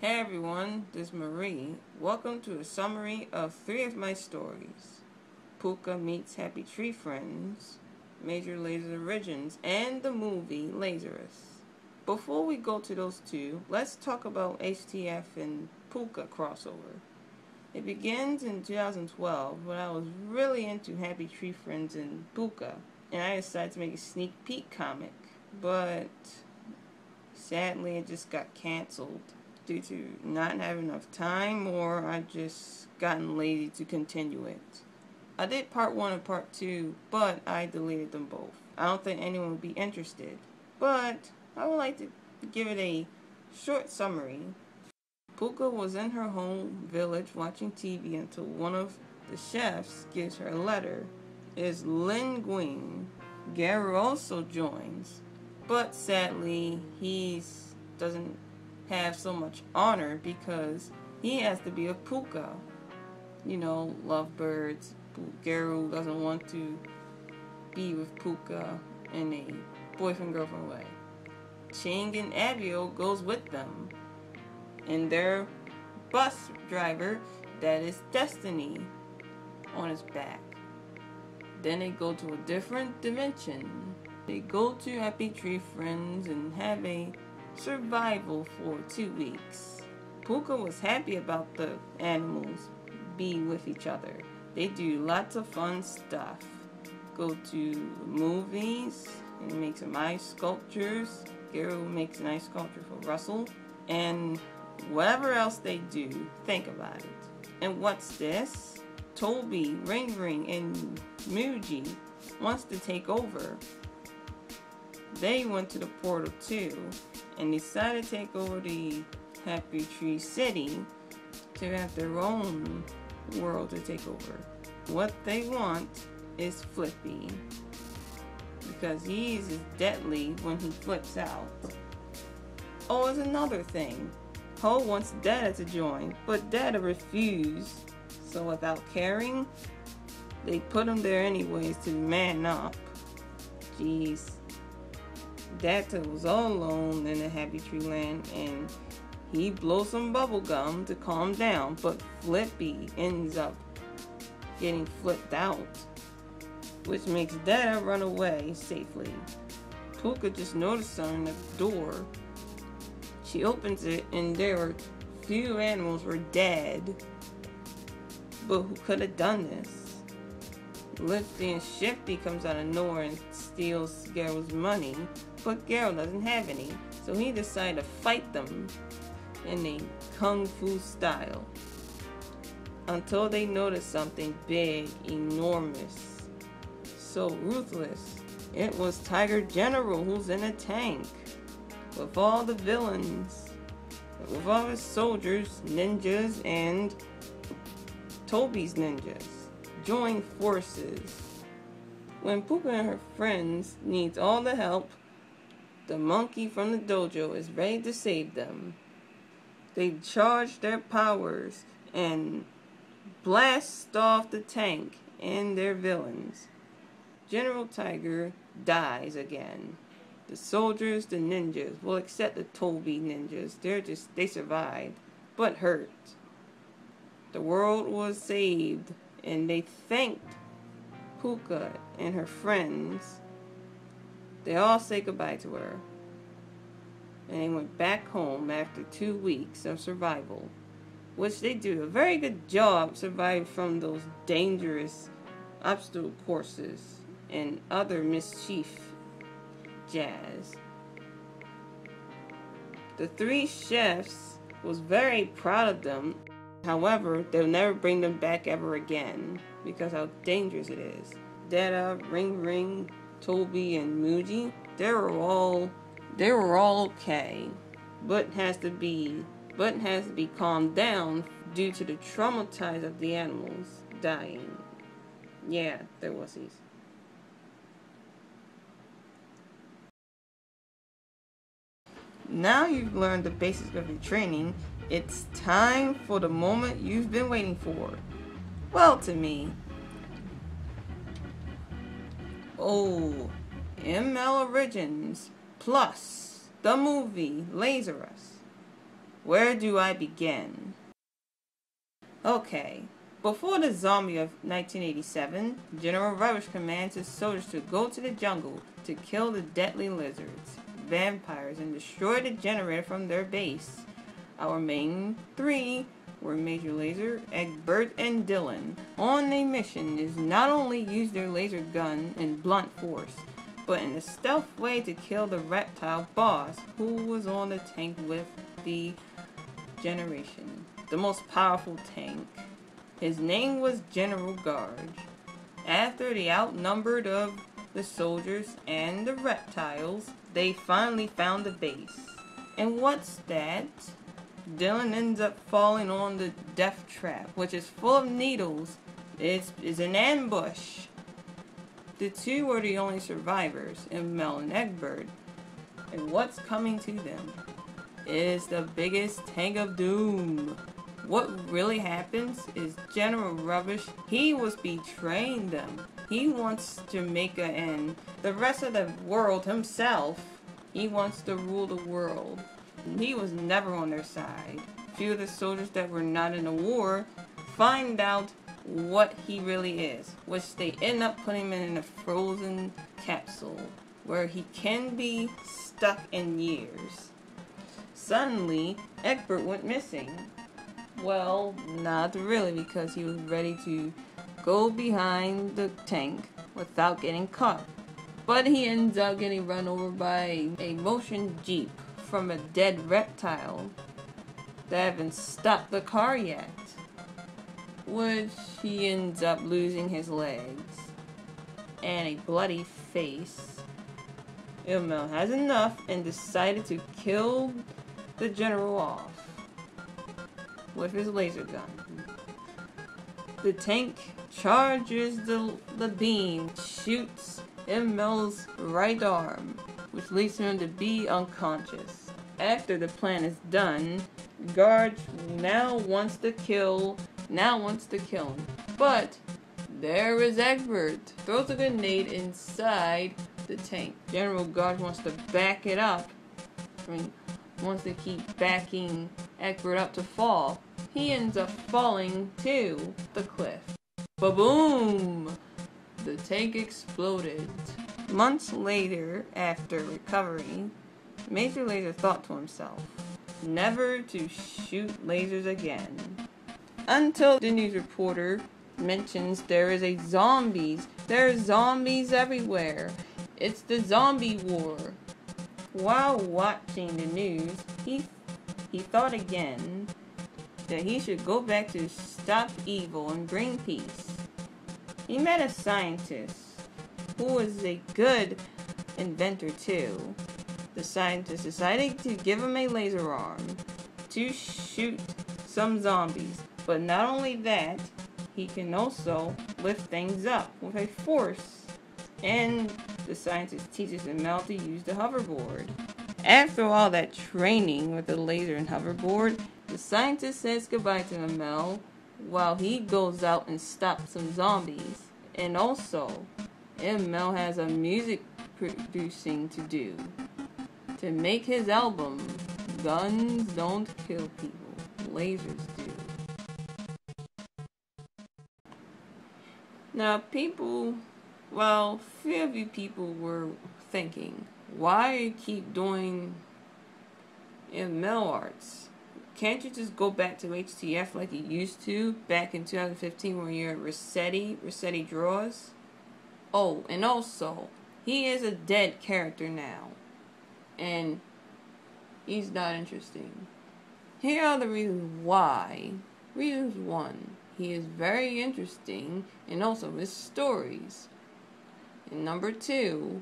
Hey everyone, this is Marie. Welcome to a summary of 3 of my stories. Pucca Meets Happy Tree Friends, Major Lazer Origins, and the movie Lazerous. Before we go to those two, let's talk about HTF and Pucca crossover. It begins in 2012 when I was really into Happy Tree Friends and Pucca, and I decided to make a sneak peek comic, but sadly it just got canceled due to not having enough time, or I just gotten lazy to continue it. I did part 1 and part 2, but I deleted them both. I don't think anyone would be interested, but I would like to give it a short summary. Pucca was in her home village watching TV until one of the chefs gives her a letter. It is Linguine. Gary also joins, but sadly he doesn't have so much honor because he has to be a Pucca. You know, lovebirds. Garu doesn't want to be with Pucca in a boyfriend-girlfriend way. Ching and Abiel goes with them. And their bus driver, that is Destiny, on his back. Then they go to a different dimension. They go to Happy Tree Friends and have a survival for 2 weeks. Pucca was happy about the animals being with each other. They do lots of fun stuff. Go to movies and make some ice sculptures. Gary makes an ice sculpture for Russell. And whatever else they do, think about it. And what's this? Toby, Ring Ring, and Muji wants to take over. They went to the portal too and decided to take over the Happy Tree City to have their own world to take over. What they want is Flippy, because he's as deadly when he flips out. Oh, there's another thing. Ho wants Dada to join, but Dada refused. So without caring, they put him there anyways to man up. Jeez. Dada was all alone in the Happy Tree Land, and he blows some bubble gum to calm down, but Flippy ends up getting flipped out, which makes Dada run away safely. Pucca just noticed something at the door. She opens it, and there were few animals were dead. But who could have done this? Lifty and Shifty comes out of nowhere and steals Garo's money, but Garo doesn't have any, so he decided to fight them in a kung fu style until they notice something big, enormous, so ruthless. It was Tiger General who's in a tank with all the villains, with all his soldiers, ninjas, and Toby's ninjas join forces. When Pucca and her friends needs all the help, the monkey from the dojo is ready to save them. They charge their powers and blast off the tank and their villains. General Tiger dies again. The soldiers, the ninjas, well, except the Toby ninjas, they survived, but hurt. The world was saved, and they thanked Pucca and her friends. They all say goodbye to her, and they went back home after 2 weeks of survival, which they do a very good job surviving from those dangerous obstacle courses and other mischief jazz. The 3 chefs was very proud of them. However, they'll never bring them back ever again because how dangerous it is. Dada, Ring Ring, Toby, and Muji, they were all okay, but has to be calmed down due to the traumatized of the animals dying. Yeah, there was these. Now you've learned the basics of your training, it's time for the moment you've been waiting for. Well, to me. Oh, ML Origins plus the movie Lazerous. Where do I begin? Okay. Before the zombie of 1987, General Rubbish commands his soldiers to go to the jungle to kill the deadly lizards, vampires, and destroy the generator from their base. Our main three were Major Lazer, Egbert, and Dylan. On a mission is not only use their laser gun in blunt force, but in a stealth way to kill the reptile boss who was on the tank with the generation, the most powerful tank. His name was General Guard. After the outnumbered of the soldiers and the reptiles, they finally found the base. And what's that? Dylan ends up falling on the death trap, which is full of needles. It's an ambush. The two were the only survivors, Mel and Egbert. And what's coming to them is the biggest tank of doom. What really happens is General Rubbish, he was betraying them. He wants Jamaica and the rest of the world himself. He wants to rule the world. He was never on their side. Few of the soldiers that were not in the war find out what he really is, which they end up putting him in a frozen capsule where he can be stuck in years. Suddenly, Egbert went missing. Well, not really, because he was ready to go behind the tank without getting caught. But he ends up getting run over by a motion jeep from a dead reptile that haven't stopped the car yet, which he ends up losing his legs and a bloody face. Ilmel has enough and decided to kill the general off with his laser gun. The tank charges the beam, shoots Ilmel's right arm, which leads him to be unconscious. After the plan is done, Guard now wants to kill him. But there is Egbert. Throws a grenade inside the tank. General Guard wants to back it up. Wants to keep backing Egbert up to fall. He ends up falling to the cliff. Ba-boom! The tank exploded. Months later, after recovery, Major Lazer thought to himself, never to shoot lasers again. Until the news reporter mentions there are zombies everywhere. It's the zombie war. While watching the news, he thought again that he should go back to stop evil and bring peace. He met a scientist who was a good inventor too. The scientist decided to give him a laser arm to shoot some zombies. But not only that, he can also lift things up with a force. And the scientist teaches him how to use the hoverboard. After all that training with the laser and hoverboard, the scientist says goodbye to Mel while he goes out and stops some zombies. And also, Mel has a music producing to do to make his album, Guns Don't Kill People, Lasers Do. Now few of you people were thinking, why keep doing Mel arts? Can't you just go back to HTF like you used to back in 2015 when you're at Rossetti Draws? Oh, and also, he is a dead character now. And he's not interesting. Here are the reasons why. Reasons 1, he is very interesting, and also his stories. And number 2,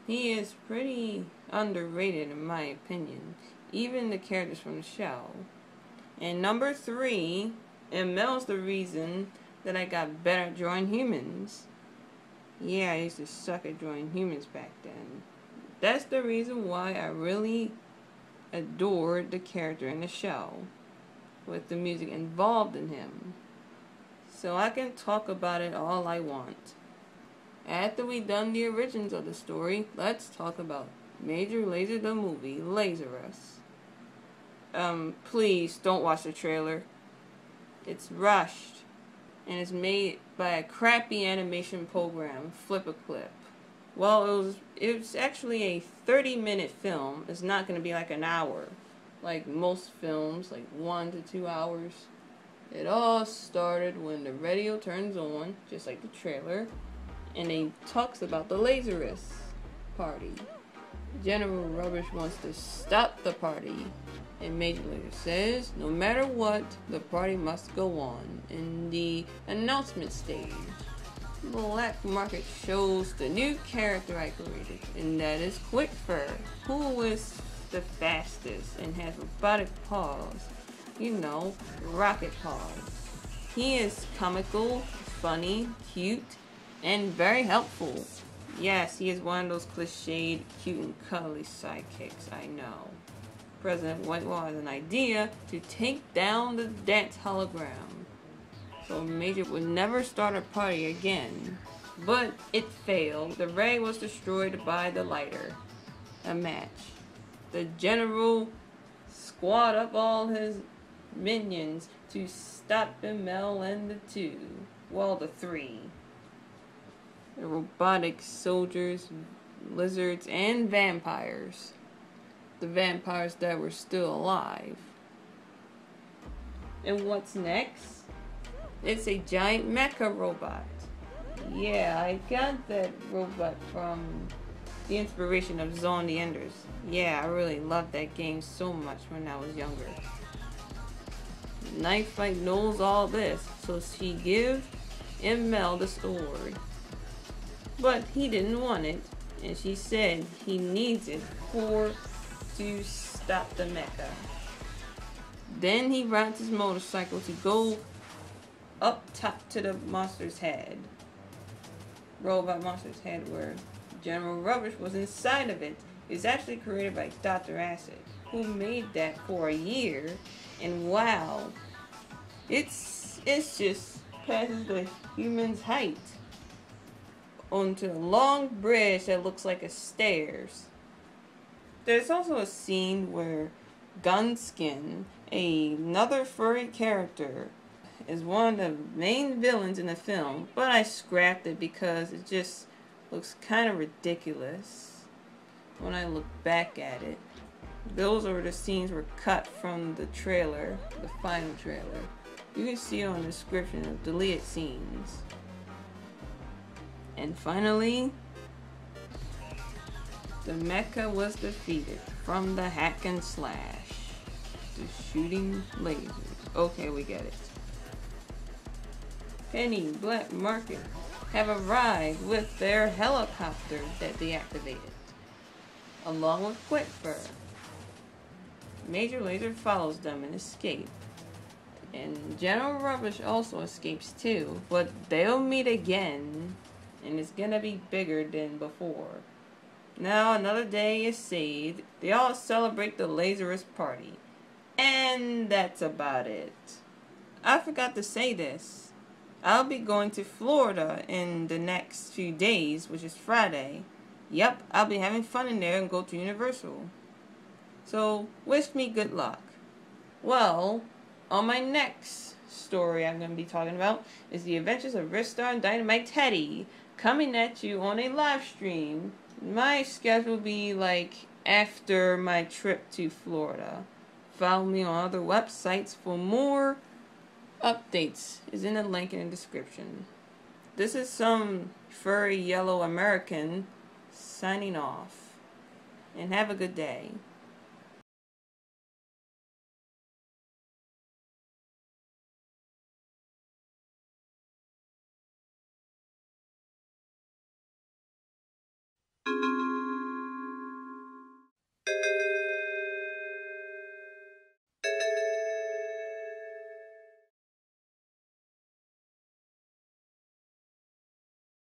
he is pretty underrated in my opinion, even the characters from the show. And number 3, and Mel's the reason that I got better at drawing humans. Yeah, I used to suck at drawing humans back then. That's the reason why I really adored the character in the show, with the music involved in him. So I can talk about it all I want. After we done the origins of the story, let's talk about Major Lazer the movie, Lazerous. Please don't watch the trailer. It's rushed, and it's made by a crappy animation program, Flip-a-Clip. Well, it was actually a 30-minute film. It's not going to be like an hour, like most films, like 1 to 2 hours. It all started when the radio turns on, just like the trailer, and it talks about the Lazerous party. General Rubbish wants to stop the party, and Major Lazer says, no matter what, the party must go on. In the announcement stage, Black Market shows the new character I created, and that is Quick Fur, who is the fastest and has robotic paws. You know, rocket paws. He is comical, funny, cute, and very helpful. Yes, he is one of those cliched, cute and cuddly sidekicks, I know. President Whitewall has an idea to take down the dance hologram, so Major would never start a party again. But it failed. The ray was destroyed by the lighter. A match. The general squad up all his minions to stop the Mel and the two. Well, the three. The robotic soldiers, lizards, and vampires. The vampires that were still alive. And what's next? It's a giant mecha robot. Yeah, I got that robot from the inspiration of Zone the Enders. Yeah, I really loved that game so much when I was younger. Knife Fight knows all this, so she gives Mel the sword. But he didn't want it, and she said he needs it to stop the mecha. Then he rides his motorcycle to go up top to the monster's head. Robot monster's head, where General Rubbish was inside of it. It's actually created by Dr. Acid, who made that for a year, and wow, it's just passes the human's height onto a long bridge that looks like a stairs. There's also a scene where Gunskin, another furry character, is one of the main villains in the film, but I scrapped it because it just looks kind of ridiculous when I look back at it. Those are the scenes were cut from the trailer, the final trailer. You can see on the description of deleted scenes. And finally, the mecha was defeated from the hack and slash. The shooting lasers. Okay, we get it. Penny, Black Market have arrived with their helicopter that they activated, along with Quick Fur. Major Lazer follows them and escapes. And General Rubbish also escapes too, but they'll meet again, and it's gonna be bigger than before. Now another day is saved. They all celebrate the Lazerous party. And that's about it. I forgot to say this. I'll be going to Florida in the next few days, which is Friday. Yep, I'll be having fun in there and go to Universal. So, wish me good luck. Well, on my next story I'm going to be talking about is the adventures of Ristar and Dynamite Teddy, coming at you on a live stream. My schedule will be like after my trip to Florida. Follow me on other websites for more updates. Is in the link in the description. This is some furry yellow American signing off. And have a good day.